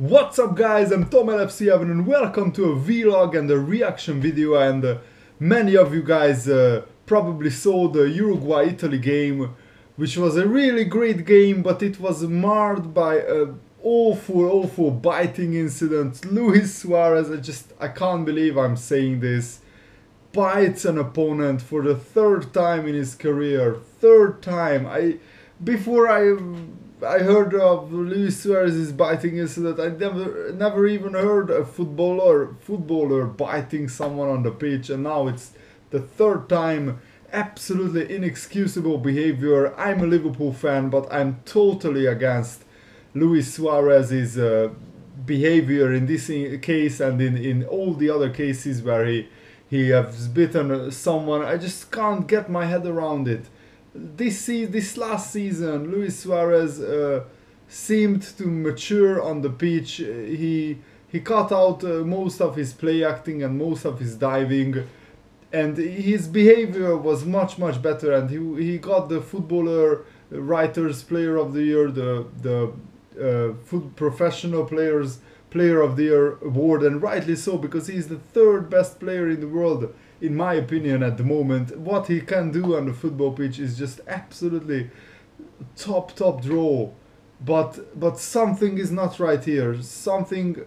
What's up guys, I'm Tom LFC7 and welcome to a vlog and a reaction video. And many of you guys probably saw the Uruguay-Italy game, which was a really great game, but it was marred by a awful biting incident. Luis Suarez, I can't believe I'm saying this, bites an opponent for the third time in his career. Third time. Before I heard of Luis Suarez's biting incident, I never even heard a footballer biting someone on the pitch, and now it's the third time. Absolutely inexcusable behavior. I'm a Liverpool fan, but I'm totally against Luis Suarez's behavior in this case and in all the other cases where he has bitten someone. I just can't get my head around it. This last season, Luis Suarez seemed to mature on the pitch. He cut out most of his play acting and most of his diving, and his behavior was much better. And he got the Footballer Writers Player of the Year, the Professional Players Player of the Year award, and rightly so, because he's the third best player in the world, in my opinion, at the moment. What he can do on the football pitch is just absolutely top draw. But something is not right here. Something,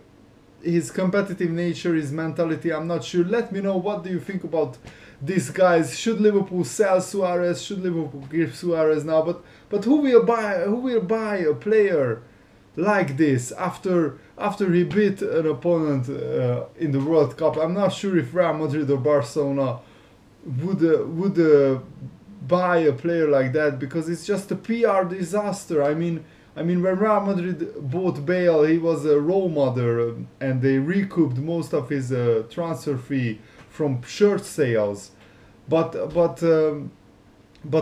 his competitive nature, his mentality, I'm not sure. Let me know, what do you think about these guys? Should Liverpool sell Suarez? Should Liverpool give Suarez now? But who will buy a player like this after he beat an opponent in the World Cup? I'm not sure if Real Madrid or Barcelona would buy a player like that, because it's just a PR disaster. I mean, when Real Madrid bought Bale, he was a role model, and they recouped most of his transfer fee from shirt sales. But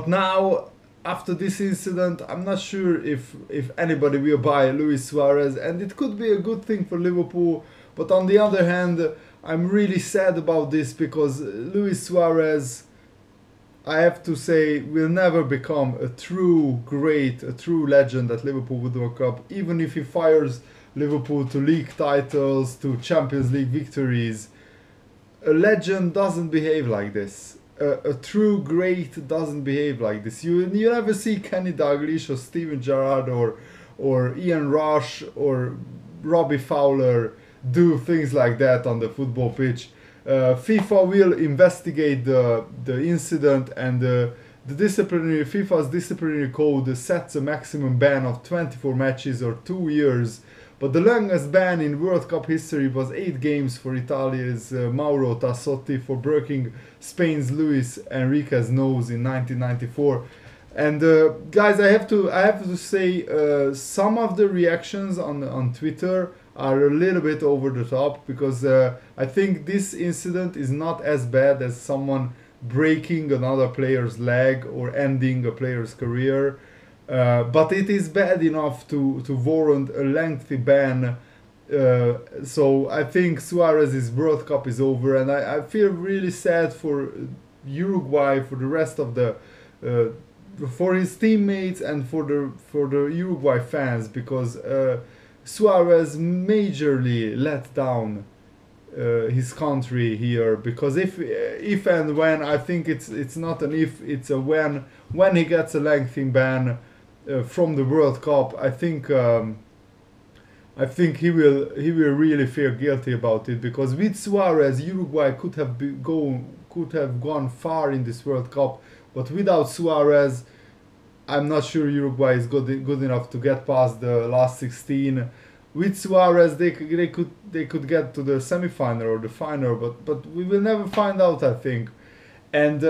now, after this incident, I'm not sure if anybody will buy Luis Suarez, and it could be a good thing for Liverpool. But on the other hand, I'm really sad about this, because Luis Suarez, I have to say, will never become a true great, a true legend at Liverpool Football Club, even if he fires Liverpool to league titles, to Champions League victories. A legend doesn't behave like this. A true great doesn't behave like this. You never see Kenny Dalglish or Steven Gerrard or Ian Rush or Robbie Fowler do things like that on the football pitch. FIFA will investigate the incident, and FIFA's disciplinary code sets a maximum ban of 24 matches or 2 years. But the longest ban in World Cup history was 8 games for Italy's Mauro Tassotti for breaking Spain's Luis Enrique's nose in 1994. And guys, I have to say, some of the reactions on Twitter are a little bit over the top, because I think this incident is not as bad as someone breaking another player's leg or ending a player's career. But it is bad enough to warrant a lengthy ban. So I think Suarez's World Cup is over, and I feel really sad for Uruguay, for the rest of the for his teammates and for the Uruguay fans, because Suarez majorly let down his country here. Because if and when, I think it's not an if, it's a when he gets a lengthy ban from the World Cup, I think he will really feel guilty about it, because with Suarez, Uruguay could have gone far in this World Cup, but without Suarez, I'm not sure Uruguay is good enough to get past the last 16. With Suarez, they could get to the semi-final or the final, but we will never find out, I think. And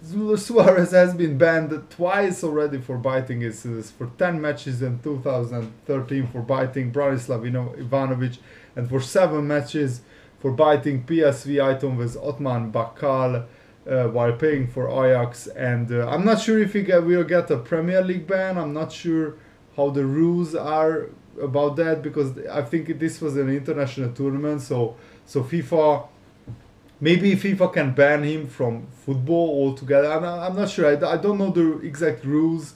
Suarez has been banned twice already for biting incidents, for 10 matches in 2013 for biting Branislav Ivanovic, and for 7 matches for biting PSV Eindhoven's Otman Bakkal while paying for Ajax. And I'm not sure if he will get a Premier League ban. I'm not sure how the rules are about that, because I think this was an international tournament, so FIFA, maybe FIFA can ban him from football altogether. I'm not sure. I don't know the exact rules,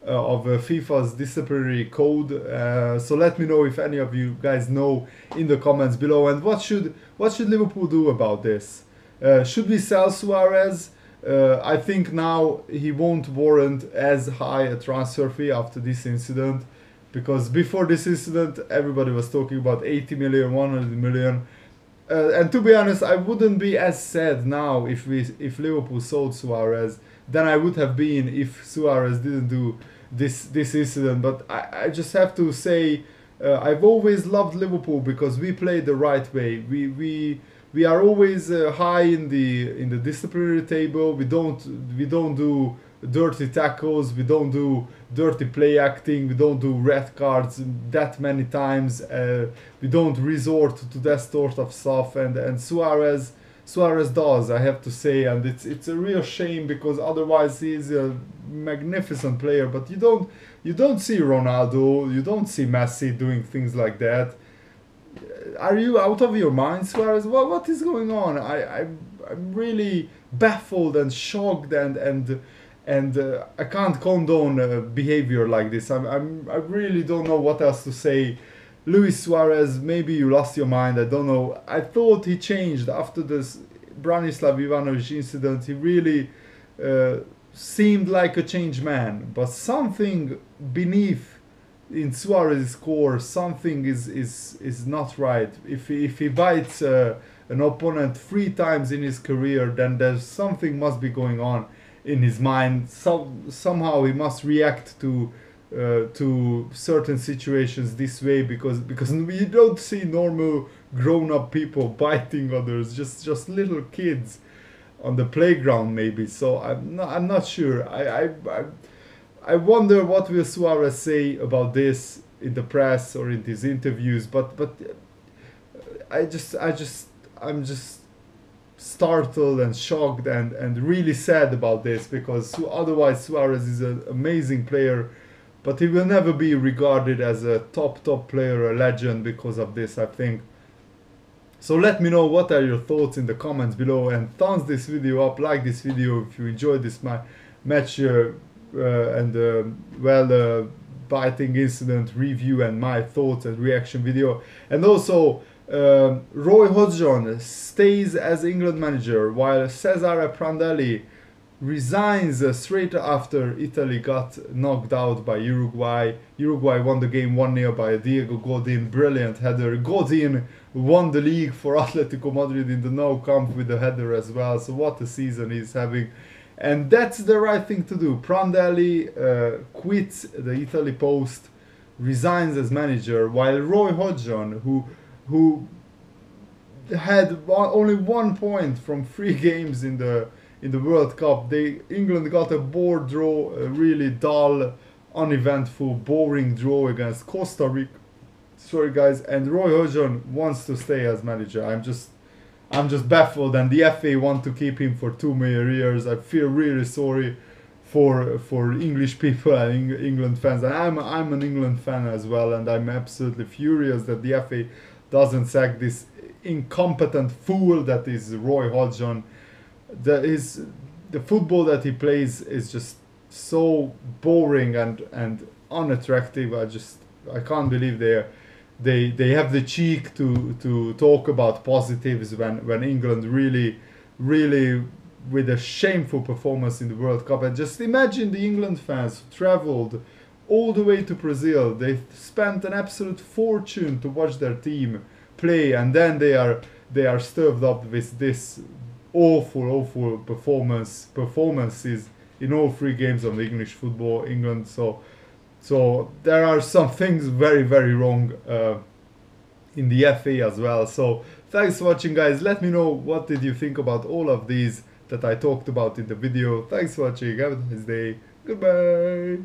FIFA's disciplinary code. So let me know if any of you guys know in the comments below. And what should Liverpool do about this? Should we sell Suarez? I think now he won't warrant as high a transfer fee after this incident, because before this incident everybody was talking about 80 million, 100 million. And to be honest, I wouldn't be as sad now if Liverpool sold Suarez than I would have been if Suarez didn't do this incident. But I just have to say, I've always loved Liverpool because we play the right way. We are always high in the disciplinary table. We don't do dirty tackles. We don't do dirty play acting. We don't do red cards that many times. We don't resort to that sort of stuff. And Suarez does, I have to say, and it's a real shame, because otherwise he's a magnificent player. But you don't see Ronaldo, you don't see Messi doing things like that. Are you out of your mind, Suarez? What is going on? I'm really baffled and shocked, and I can't condone behavior like this. I really don't know what else to say. Luis Suarez, maybe you lost your mind, I don't know. I thought he changed after this Branislav Ivanovic incident. He really seemed like a changed man, but something beneath in Suarez's core, something is not right. If he bites an opponent 3 times in his career, then there's something must be going on in his mind. Somehow he must react to certain situations this way, because we don't see normal grown-up people biting others, just little kids on the playground maybe. So I'm not sure. I wonder what will Suarez say about this in the press or in his interviews, but I'm just startled and shocked and really sad about this, because otherwise Suarez is an amazing player, but he will never be regarded as a top player, a legend, because of this, I think. So let me know what are your thoughts in the comments below, and thumbs this video up, like this video if you enjoyed this match biting incident review and my thoughts and reaction video. And also Roy Hodgson stays as England manager, while Cesare Prandelli resigns straight after Italy got knocked out by Uruguay. Uruguay won the game 1-0 by Diego Godin, brilliant header. Godin won the league for Atletico Madrid in the Nou Camp with the header as well, so what a season he's having. And that's the right thing to do. Prandelli quits the Italy post, resigns as manager, while Roy Hodgson, who had only 1 point from 3 games in the World Cup. England got a bored draw, a really dull, uneventful, boring draw against Costa Rica. Sorry guys, and Roy Hodgson wants to stay as manager. I'm just baffled, and the FA want to keep him for 2 more years. I feel really sorry for English people and England fans. And I'm an England fan as well, and I'm absolutely furious that the FA doesn't sack this incompetent fool that is Roy Hodgson. The football that he plays is just so boring and unattractive. I can't believe they have the cheek to talk about positives when England really with a shameful performance in the World Cup. And just imagine the England fans traveled all the way to Brazil. They spent an absolute fortune to watch their team play, and then they are stirred up with this awful performances in all 3 games of the English football England. So there are some things very wrong in the FA as well. So thanks for watching guys. Let me know what did you think about all of these that I talked about in the video. Thanks for watching. Have a nice day. Goodbye.